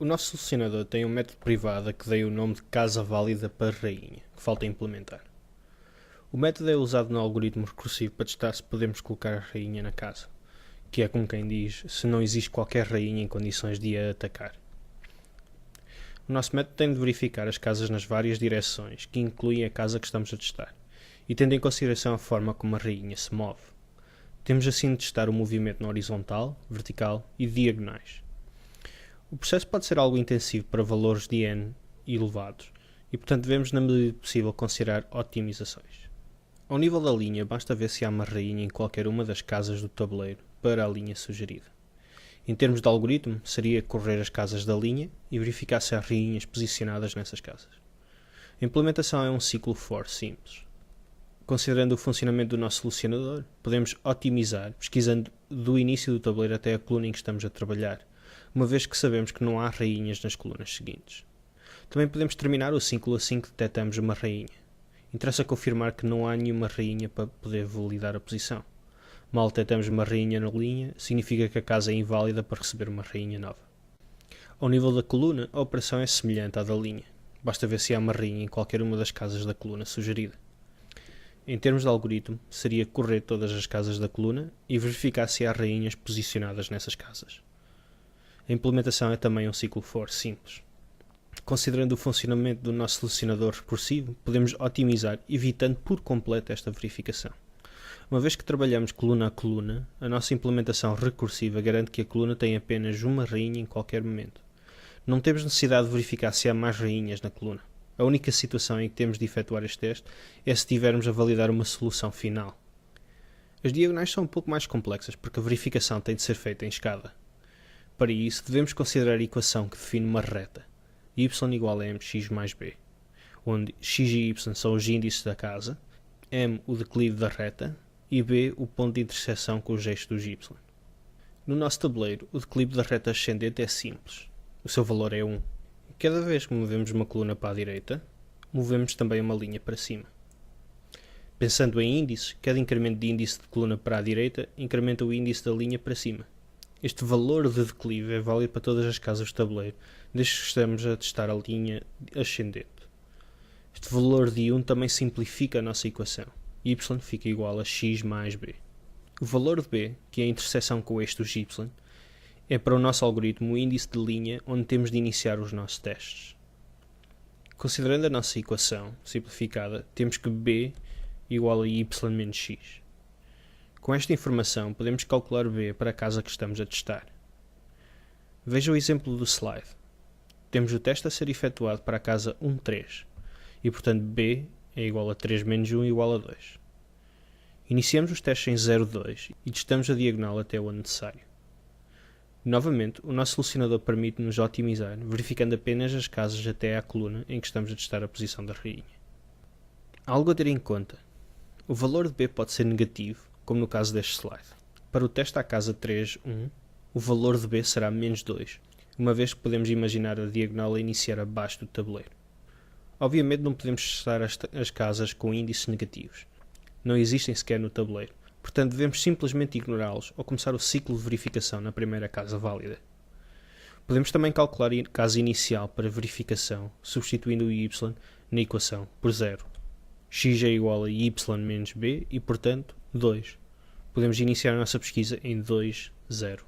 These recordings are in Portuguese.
O nosso solucionador tem um método privado que dei o nome de casa válida para rainha, que falta implementar. O método é usado no algoritmo recursivo para testar se podemos colocar a rainha na casa, que é como quem diz, se não existe qualquer rainha em condições de a atacar. O nosso método tem de verificar as casas nas várias direções, que incluem a casa que estamos a testar, e tendo em consideração a forma como a rainha se move. Temos assim de testar o movimento na horizontal, vertical e diagonais. O processo pode ser algo intensivo para valores de n elevados, e portanto devemos, na medida possível, considerar otimizações. Ao nível da linha, basta ver se há uma rainha em qualquer uma das casas do tabuleiro para a linha sugerida. Em termos de algoritmo, seria correr as casas da linha e verificar se há rainhas posicionadas nessas casas. A implementação é um ciclo for simples. Considerando o funcionamento do nosso solucionador, podemos otimizar pesquisando do início do tabuleiro até a coluna em que estamos a trabalhar, uma vez que sabemos que não há rainhas nas colunas seguintes. Também podemos terminar o ciclo assim que detectamos uma rainha. Interessa confirmar que não há nenhuma rainha para poder validar a posição. Mal detectamos uma rainha na linha, significa que a casa é inválida para receber uma rainha nova. Ao nível da coluna, a operação é semelhante à da linha. Basta ver se há uma rainha em qualquer uma das casas da coluna sugerida. Em termos de algoritmo, seria correr todas as casas da coluna e verificar se há rainhas posicionadas nessas casas. A implementação é também um ciclo for simples. Considerando o funcionamento do nosso solucionador recursivo, podemos otimizar, evitando por completo esta verificação. Uma vez que trabalhamos coluna a coluna, a nossa implementação recursiva garante que a coluna tem apenas uma rainha em qualquer momento. Não temos necessidade de verificar se há mais rainhas na coluna. A única situação em que temos de efetuar este teste é se estivermos a validar uma solução final. As diagonais são um pouco mais complexas porque a verificação tem de ser feita em escada. Para isso, devemos considerar a equação que define uma reta, y igual a mx mais b, onde x e y são os índices da casa, m o declive da reta e b o ponto de intersecção com os eixos dos y. No nosso tabuleiro, o declive da reta ascendente é simples. O seu valor é 1. Cada vez que movemos uma coluna para a direita, movemos também uma linha para cima. Pensando em índices, cada incremento de índice de coluna para a direita incrementa o índice da linha para cima. Este valor de declive é válido para todas as casas do tabuleiro, desde que estamos a testar a linha ascendente. Este valor de 1 também simplifica a nossa equação. Y fica igual a x mais b. O valor de b, que é a interseção com o eixo dos y, é para o nosso algoritmo o índice de linha onde temos de iniciar os nossos testes. Considerando a nossa equação simplificada, temos que b igual a y menos x. Com esta informação, podemos calcular b para a casa que estamos a testar. Veja o exemplo do slide. Temos o teste a ser efetuado para a casa 1, 3, e portanto b é igual a 3 menos 1 igual a 2. Iniciamos os testes em 0, 2 e testamos a diagonal até o necessário. Novamente, o nosso solucionador permite-nos otimizar, verificando apenas as casas até à coluna em que estamos a testar a posição da rainha. Algo a ter em conta. O valor de b pode ser negativo, como no caso deste slide. Para o teste à casa 3, 1, o valor de b será menos 2, uma vez que podemos imaginar a diagonal a iniciar abaixo do tabuleiro. Obviamente não podemos testar as casas com índices negativos. Não existem sequer no tabuleiro. Portanto, devemos simplesmente ignorá-los ou começar o ciclo de verificação na primeira casa válida. Podemos também calcular a casa inicial para verificação, substituindo o y na equação por 0. X é igual a y menos b e, portanto, 2. Podemos iniciar a nossa pesquisa em 2, 0.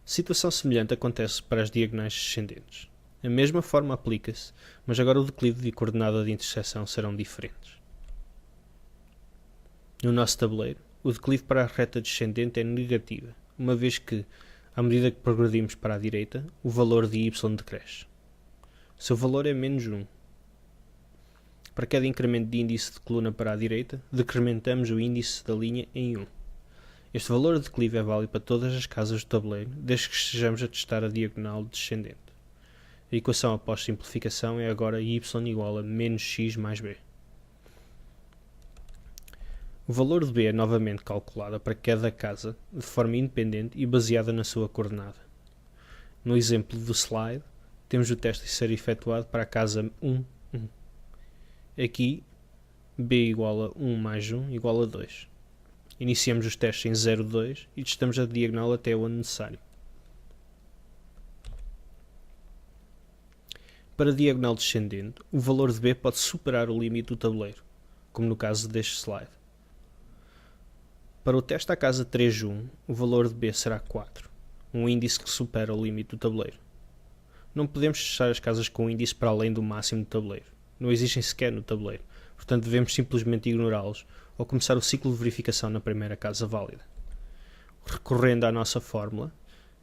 Situação semelhante acontece para as diagonais descendentes. A mesma forma aplica-se, mas agora o declive e a coordenada de interseção serão diferentes. No nosso tabuleiro, o declive para a reta descendente é negativa, uma vez que, à medida que progredimos para a direita, o valor de y decresce. O seu valor é menos 1. Para cada incremento de índice de coluna para a direita, decrementamos o índice da linha em 1. Este valor de declive é válido para todas as casas do tabuleiro, desde que estejamos a testar a diagonal descendente. A equação após simplificação é agora y igual a menos x mais b. O valor de b é novamente calculado para cada casa de forma independente e baseada na sua coordenada. No exemplo do slide, temos o teste a ser efetuado para a casa 1, 1. Aqui, b igual a 1 mais 1 igual a 2. Iniciamos os testes em 0, 2 e testamos a diagonal até onde necessário. Para diagonal descendente, o valor de B pode superar o limite do tabuleiro, como no caso deste slide. Para o teste à casa 3-1, o valor de B será 4, um índice que supera o limite do tabuleiro. Não podemos testar as casas com índice para além do máximo do tabuleiro. Não existem sequer no tabuleiro, portanto devemos simplesmente ignorá-los ou começar o ciclo de verificação na primeira casa válida. Recorrendo à nossa fórmula,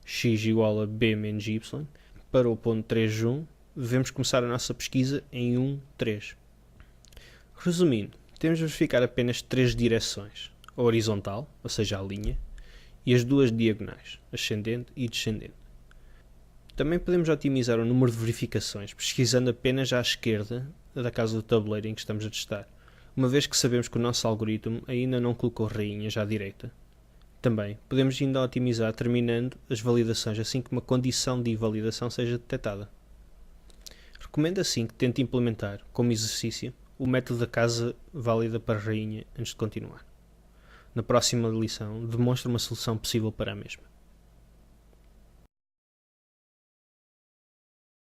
x igual a b menos y, para o ponto 3-1, devemos começar a nossa pesquisa em 1-3. Resumindo, temos de verificar apenas 3 direções: a horizontal, ou seja, a linha, e as duas diagonais, ascendente e descendente. Também podemos otimizar o número de verificações, pesquisando apenas à esquerda da casa do tabuleiro em que estamos a testar, uma vez que sabemos que o nosso algoritmo ainda não colocou rainhas à direita. Também podemos ainda otimizar terminando as validações assim que uma condição de invalidação seja detectada. Recomendo assim que tente implementar, como exercício, o método da casa válida para rainha antes de continuar. Na próxima lição, demonstre uma solução possível para a mesma.